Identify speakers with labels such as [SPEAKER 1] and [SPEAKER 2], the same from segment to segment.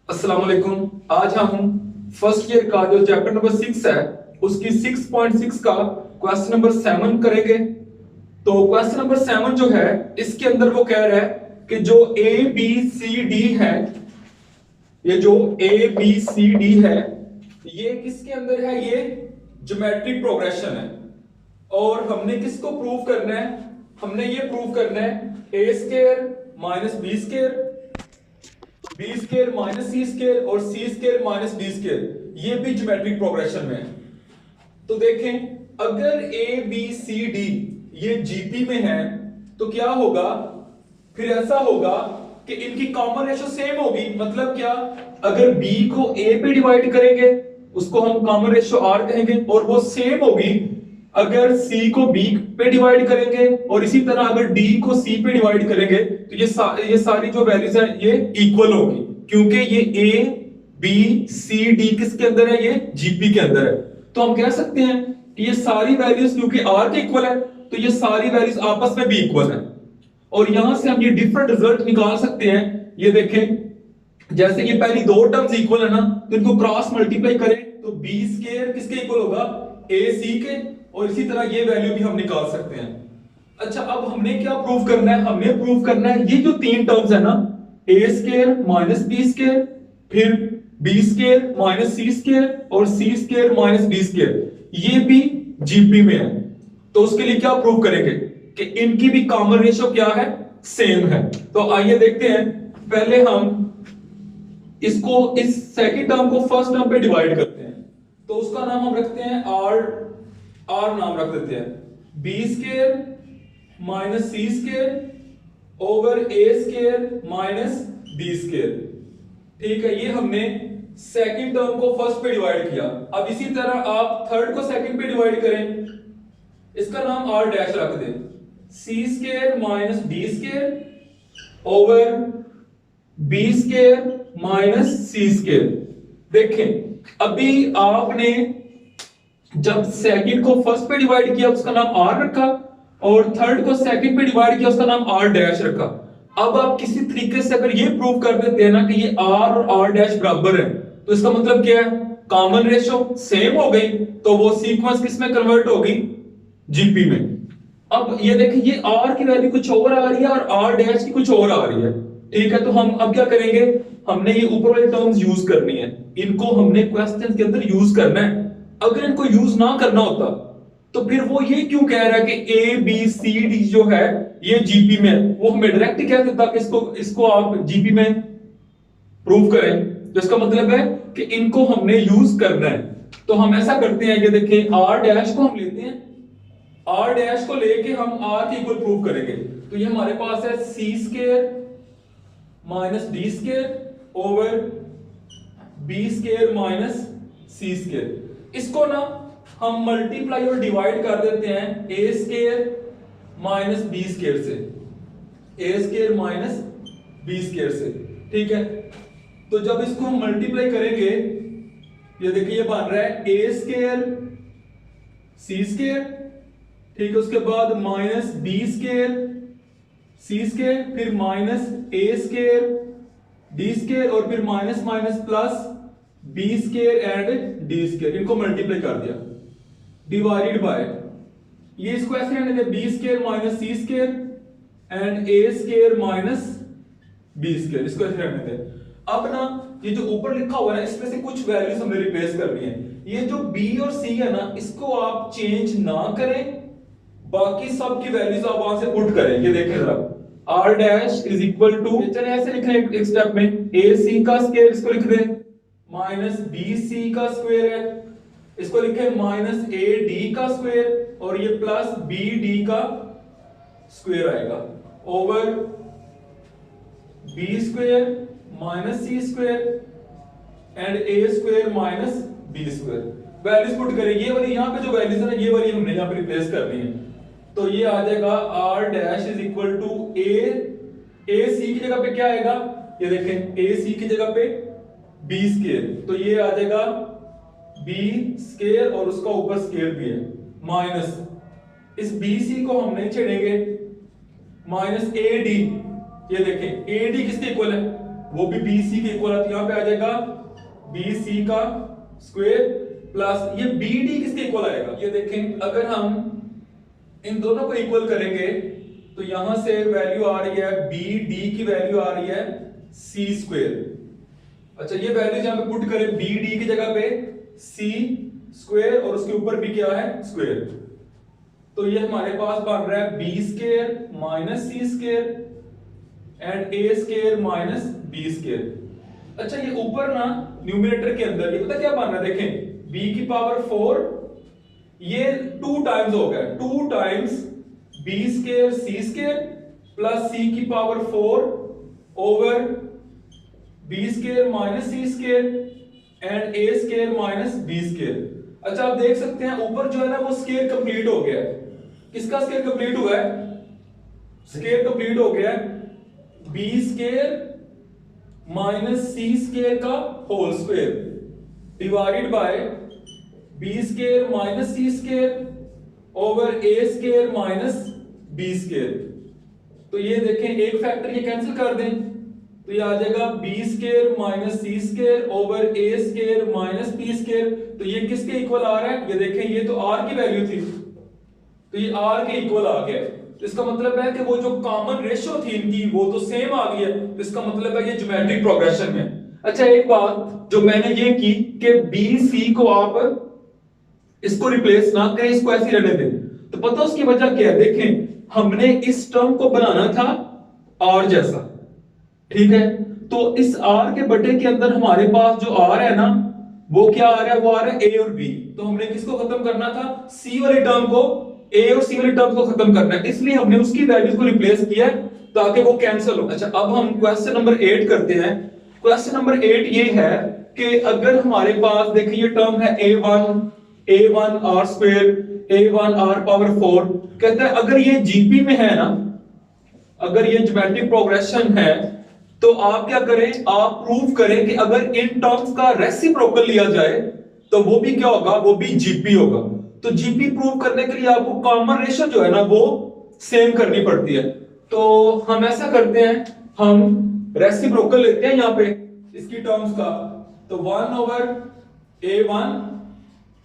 [SPEAKER 1] अस्सलाम वालेकुम। आज हम फर्स्ट ईयर का जो चैप्टर नंबर 6 है उसकी 6.6 का क्वेश्चन नंबर 7 करेंगे। तो क्वेश्चन नंबर 7 जो है इसके अंदर वो कह रहा है कि जो ए बी सी डी है, ये जो ए बी सी डी है ये किसके अंदर है, ये ज्योमेट्रिक प्रोग्रेशन है। और हमने किसको प्रूव करना है, हमने ये प्रूव करना है A square minus B square, B square minus C square और C square minus D square, ये भी ज्योमेट्रिक प्रोग्रेशन में है। तो देखें अगर ए बी सी डी ये जीपी में है तो क्या होगा, फिर ऐसा होगा कि इनकी कॉमन रेशो सेम होगी। मतलब क्या, अगर बी को ए पे डिवाइड करेंगे उसको हम कॉमन रेशो आर कहेंगे और वो सेम होगी अगर सी को बी पे डिवाइड करेंगे, और इसी तरह अगर डी को सी पे डिवाइड करेंगे तो ये सारी जो वैल्यूज है ये इक्वल होगी, क्योंकि ये ए बी सी डी किसके अंदर है, ये जीपी के अंदर है। तो हम कह सकते हैं कि ये सारी वैल्यूज क्योंकि आर के इक्वल है तो ये सारी वैल्यूज आपस में भी इक्वल है। और यहां से हम ये डिफरेंट रिजल्ट निकाल सकते हैं। ये देखें, जैसे ये पहली दो टर्म्स इक्वल है ना, तो इनको क्रॉस मल्टीप्लाई करें तो बी स्क्वायर किसके इक्वल होगा, ए सी के, और इसी तरह ये वैल्यू भी हम निकाल सकते हैं। अच्छा, अब हमने क्या प्रूव करना है, हमने प्रूव करना है ये जो तीन टर्म्स है ना, ए स्क्वायर माइनस बी स्क्वायर, फिर बी स्क्वायर माइनस सी स्क्वायर और C square minus D square, ये भी जीपी में है। तो उसके लिए क्या प्रूव करेंगे कि इनकी भी कॉमन रेशो क्या है, सेम है। तो आइए देखते हैं। पहले हम इसको, इस सेकंड टर्म को फर्स्ट टर्म पे डिवाइड करते हैं। तो उसका नाम हम रखते हैं आर, आर नाम रख देते हैं। B square minus C square over a square minus B square. ठीक है, ये हमने सेकंड टर्म को फर्स्ट पे डिवाइड किया। अब इसी तरह आप थर्ड को सेकंड पे डिवाइड करें, इसका नाम आर डैश रख दें। C square minus D square over B square minus सी स्क्वायर। देखें अभी आपने जब सेकंड को फर्स्ट पे डिवाइड किया उसका नाम आर रखा, और थर्ड को सेकंड पे डिवाइड किया उसका नाम आर डैश रखा। अब आप किसी तरीके से अगर ये प्रूव कर देते हैं ना कि ये आर और आर डैश बराबर है, तो इसका मतलब क्या है, कॉमन रेशो सेम हो गई, तो वो सीक्वेंस किस में कन्वर्ट होगी, जीपी में। अब ये देखिए, ये आर की वैल्यू कुछ और आ रही है और आर डैश की कुछ और आ रही है। ठीक है, तो हम अब क्या करेंगे, हमने ये ऊपर वाले टर्म्स यूज करनी है, इनको हमने क्वेश्चन के अंदर यूज करना है। अगर इनको यूज ना करना होता तो फिर वो ये क्यों कह रहा है कि ए बी सी डी जो है ये जीपी में है, वो हमें डायरेक्ट कह देता कि इसको आप जीपी में प्रूव करें। तो इसका मतलब है कि इनको हमने यूज करना है। तो हम ऐसा करते हैं, ये देखें आर डैश को हम लेते हैं, आर डैश को लेके हम आर के इक्वल प्रूव करेंगे। तो ये हमारे पास है C square minus D square over B square minus सी स्क्वायर। इसको ना हम मल्टीप्लाई और डिवाइड कर देते हैं A square minus B square से, A square minus B square से। ठीक है, तो जब इसको हम मल्टीप्लाई करेंगे, ये देखिए ये बन रहा है ए स्क्वायर सी स्क्वायर, ठीक है, उसके बाद minus B square c square, फिर minus a square d square और फिर minus minus plus b square and d square. इनको मल्टीप्लाई कर दिया, डिवाइडेड बाय, ये इसको ऐसे रहने दे b square minus C square and a square minus B square, इसको ऐसे रहने दे। अब ना ये जो ऊपर लिखा हुआ है इसमें से कुछ वैल्यूज हमें रिप्लेस करनी है। ये जो बी और सी है ना, इसको आप चेंज ना करें, बाकी सब की वैल्यूज आप वहां से पुट करें। ये देखें जरा, r dash is equal to, चलिए ऐसे लिख लें एक स्टेप में, ए सी का स्क्वायर इसको लिख दें, माइनस बी सी का स्क्वायर है, इसको लिखे माइनस ए डी का स्क्वायर, और ये प्लस बी डी का स्क्वायर आएगा, over B square minus C square and a square minus B square. Values put करें, ये वाली यहां पे जो वैल्यूज है ना, ये वाली हमने यहां पे रिप्लेस करनी है। तो ये आ जाएगा R dash is equal to A C की जगह पे क्या आएगा, ये देखें ए सी की जगह पे बी स्क्वायर, तो ये आ जाएगा बी स्क्वायर और उसका ऊपर स्क्वायर भी है, माइनस इस बी सी को हम नहीं छेड़ेंगे, माइनस ए डी, ये देखें ए डी किसके इक्वल है, वो भी बी सी के इक्वल है, तो यहां पे आ जाएगा बी सी का स्क्वायर प्लस ये बी डी किसके इक्वल आएगा, ये देखें अगर हम इन दोनों को इक्वल करेंगे तो यहां से वैल्यू आ रही है बी डी की वैल्यू आ रही है सी स्क्वायर। अच्छा ये वैल्यू जहां पे पुट करें बी डी की जगह पे सी स्क्वायर और उसके ऊपर भी क्या है स्क्वायर, तो ये हमारे पास बन रहा है b square minus C square and a square minus B square. अच्छा ये ऊपर ना न्यूमरेटर के अंदर ये पता क्या बन रहा है, देखें b की पावर 4 ये 2 टाइम्स हो गया, 2 times b square c square plus c की power 4 over b square minus c square and a square minus b square. अच्छा आप देख सकते हैं ऊपर जो है ना वो स्क्वायर कंप्लीट हो गया है, किसका स्क्वायर कंप्लीट हुआ है, स्क्वायर कंप्लीट हो गया है b स्क्वायर माइनस सी स्क्वायर का whole square divided by b square minus C square over a square minus B square. तो ये देखें एक फैक्टर ये कैंसिल कर दें तो ये आ जाएगा B square minus C square over a square minus B square. तो ये किसके इक्वल आ रहा है, ये देखें ये तो आर की वैल्यू थी तो ये आर के इक्वल आ गया, तो इसका मतलब है कि वो जो कॉमन रेशियो थी इनकी वो तो सेम आ गई है, तो इसका मतलब है ये ज्योमेट्रिक प्रोग्रेशन में। अच्छा एक बात जो मैंने ये की कि बी सी को आप इसको रिप्लेस ना करें, इसको ऐसे रहने दें, तो पता उसकी वजह क्या है, देखें हमने इस टर्म को बनाना था आर जैसा, ठीक है, तो इस आर के बटे के अंदर हमारे पास जो आर है ना वो क्या आ रहा है, वो आ रहा है ए और बी, तो हमने किसको खत्म करना था, सी वाली टर्म को, ए और सी वाली टर्म को खत्म करना है, इसलिए हमने उसकी वैल्यूज को रिप्लेस किया ताकि वो कैंसिल हो। अच्छा अब हम क्वेश्चन नंबर 8 करते हैं। क्वेश्चन नंबर 8 ये है कि अगर हमारे पास देखिए ये टर्म है a1 r square a1 r power 4, कहता है अगर ये जीपी में है ना, अगर ये ज्योमेट्रिक प्रोग्रेशन है तो आप क्या करें, आप प्रूव करें कि अगर इन टर्म्स का रेसिप्रोकल लिया जाए तो वो भी क्या होगा, वो भी जीपी होगा। तो जीपी प्रूव करने के लिए आपको कॉमन रेशियो जो है ना वो सेम करनी पड़ती है, तो हम ऐसा करते हैं, हम रेसिप्रोकल लेते हैं यहां पे इसकी टर्म्स का, तो 1 over a1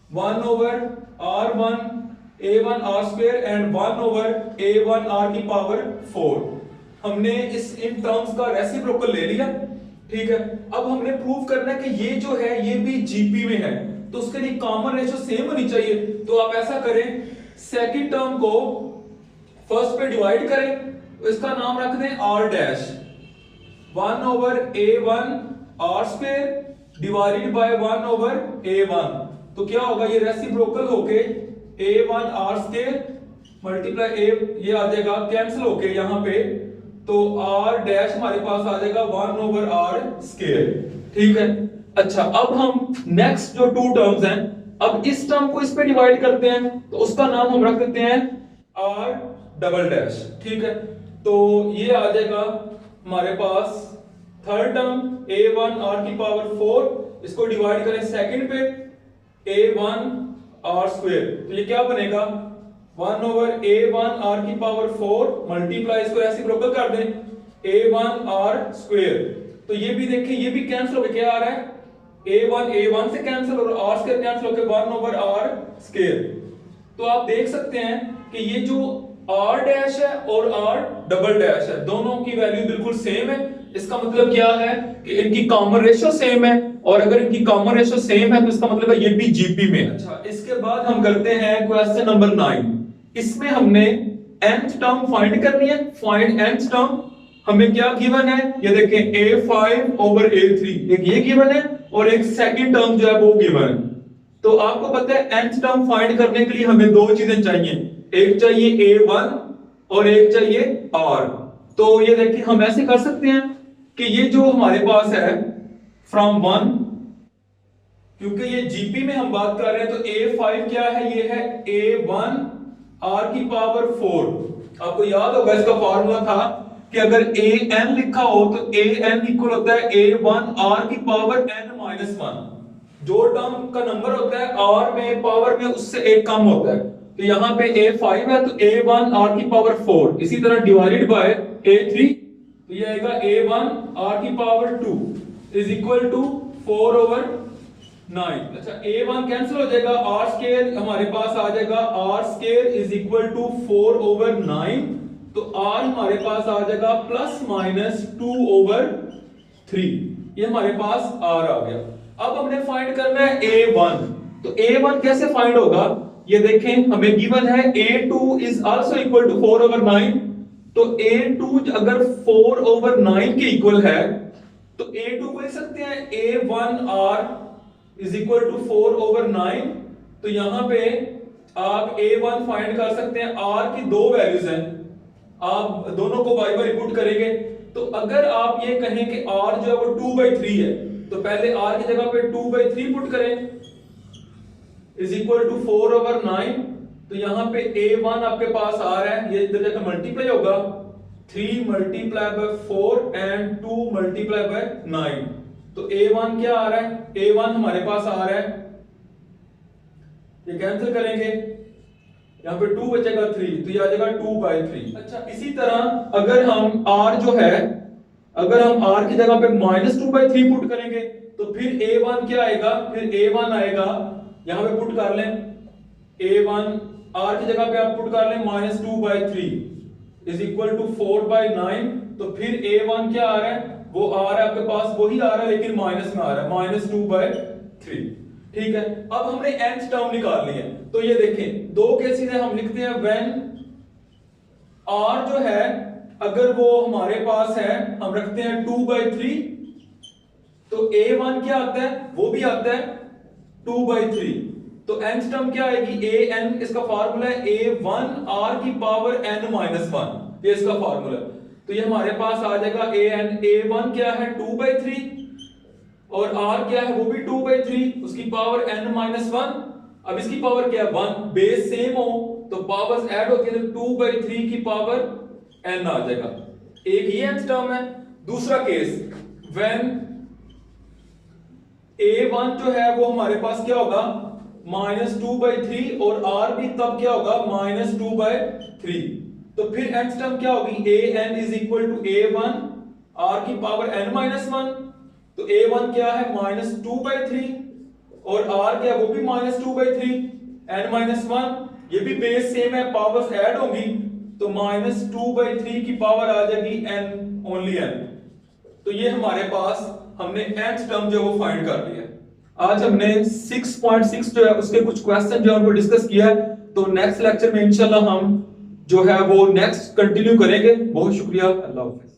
[SPEAKER 1] 1 over r1 a1 r square and 1 over a1 r की पावर 4, हमने इस इन टर्म्स का रेसिप्रोकल ले लिया, ठीक है। अब हमने प्रूव करना है कि ये जो है ये भी जीपी में है, तो उसके लिए कॉमन रेशियो सेम होनी चाहिए, तो आप ऐसा करें सेकंड टर्म को फर्स्ट पे डिवाइड करें, तो इसका नाम रख दें r dash, 1 over a1 r square divided bye 1 over a1, तो क्या होगा ये रेसिप्रोकल होके a1 r square multiply a, ये आ जाएगा कैंसिल होके यहां पे, तो r डैश हमारे पास आ जाएगा 1 ओवर r स्क्वायर, ठीक है। अच्छा अब हम नेक्स्ट जो 2 टर्म्स हैं, अब इस टर्म को इस पे डिवाइड करते हैं, तो उसका नाम हम रख देते हैं r डबल डैश, ठीक है। तो ये आ जाएगा हमारे पास थर्ड टर्म a1 r की पावर 4, इसको डिवाइड करें सेकंड पे a1 r स्क्वायर, तो ये क्या बनेगा 1 ओवर a1 r की पावर 4 मल्टीप्लाई इसको रेसिप्रोकल कर दें a1 r स्क्वायर, तो ये भी देखिए ये भी कैंसिल होकर क्या आ रहा है, a1 से कैंसिल और r स्क्वायर कैंसिल होकर 1 ओवर r स्क्वायर। तो आप देख सकते हैं कि ये जो r डैश है और r डबल डैश है दोनों की वैल्यू बिल्कुल सेम है, इसका मतलब क्या है कि इनकी कॉमन रेशियो सेम है, और अगर इनकी कॉमन रेशियो सेम है तो इसका मतलब है ये भी जीपी में। अच्छा इसके बाद हम करते हैं क्वेश्चन नंबर 9, इसमें हमने nth टर्म फाइंड करनी है, फाइंड nth टर्म, हमें क्या गिवन है, ये देखें a5 ओवर a3, एक ये गिवन है और एक सेकंड टर्म जो है वो गिवन है। तो आपको पता है nth टर्म फाइंड करने के लिए हमें 2 चीजें चाहिए, एक चाहिए a1 और एक चाहिए r। तो ये देखिए हम ऐसे कर सकते हैं कि ये जो हमारे पास है फ्रॉम 1, क्योंकि ये जीपी में हम बात कर रहे हैं, तो a5 क्या है, ये है a1 r की पावर 4। आपको याद होगा इसका फॉर्मूला था कि अगर an लिखा हो तो an इक्वल होता है a1 r की पावर n माइनस 1, जो टर्म का नंबर होता है r में पावर में उससे एक कम होता है, तो यहाँ पे a5 है तो a1 r की पावर 4, इसी तरह डिवाइडेड बाय a3, तो ये आएगा a1 r की पावर 2 इज इक्वल टू 4/9। अच्छा a1 कैंसिल हो जाएगा, r स्क्वायर हमारे पास आ जाएगा r square is equal to 4/9, तो r हमारे पास आ जाएगा प्लस माइनस 2/3। ये हमारे पास r आ गया। अब हमने फाइंड करना है a1। तो a1 कैसे फाइंड होगा, ये देखें हमें गिवन है a2 is also equal to 4/9। तो a2 अगर 4/9 के इक्वल है तो a2 को लिख सकते हैं a1r इज इक्वल टू 4/9। तो यहां पे आप a1 फाइंड कर सकते हैं, r की दो वैल्यूज हैं, आप दोनों को बारी बारी पुट करेंगे। तो अगर आप ये कहें कि r जो है वो 2/3 है, तो पहले r की जगह पे 2/3 पुट करें इज इक्वल टू 4/9। तो यहां पे a1 आपके पास आ रहा है, ये इधर जाकर मल्टीप्लाई होगा, 3 multiply by 4 and 2 multiply by 9। तो a1 क्या आ रहा है, a1 हमारे पास आ रहा है, ये कैंसिल करेंगे, यहां पे 2 बचेगा 3, तो ये आ जाएगा 2/3। अच्छा इसी तरह अगर हम r जो है, अगर हम r की जगह पे -2/3 पुट करेंगे तो फिर a1 क्या आएगा, फिर a1 आएगा, यहां पे पुट कर लें a1 r की जगह पे आप पुट कर लें -2/3 इज इक्वल टू 4/9। तो फिर a1 क्या आ रहा है, वो आ रहा है आपके पास वही आ रहा है लेकिन माइनस में आ रहा है, -2/3। ठीक है, अब हमने nth टर्म निकालनी है। तो ये देखें दो केसेस है, हम लिखते हैं व्हेन r जो है अगर वो हमारे पास है, हम रखते हैं 2/3, तो a1 क्या आता है, वो भी आता है 2/3। तो nth टर्म क्या आएगी, an, इसका फार्मूला है a1 r की पावर n-1, ये इसका फार्मूला। तो ये हमारे पास आ जाएगा an, a1 क्या है 2/3 और r क्या है वो भी 2/3, उसकी पावर n-1। अब इसकी पावर क्या है 1, बेस सेम हो तो पावर्स ऐड होती है, तो 2/3 की पावर n आ जाएगा। एक ये nth टर्म है। दूसरा केस व्हेन a1 जो है वो हमारे पास क्या होगा -2/3 और r भी तब क्या होगा -2/3। तो फिर nth टर्म क्या होगी, an is equal to a1 r की पावर n-1। तो a1 क्या है -2/3 और r क्या है वो भी -2/3, n-1, ये भी बेस सेम है, पावर्स ऐड होंगी, तो -2/3 की पावर आ जाएगी n, ओनली n। तो ये हमारे पास हमने nth टर्म जो वो फाइंड कर लिया। आज हमने 6.6 जो है उसके कुछ क्वेश्चन जो है उनको डिस्कस किया है। तो नेक्स्ट लेक्चर में इंशाल्लाह हम जो है वो नेक्स्ट कंटिन्यू करेंगे। बहुत शुक्रिया, अल्लाह हाफिज।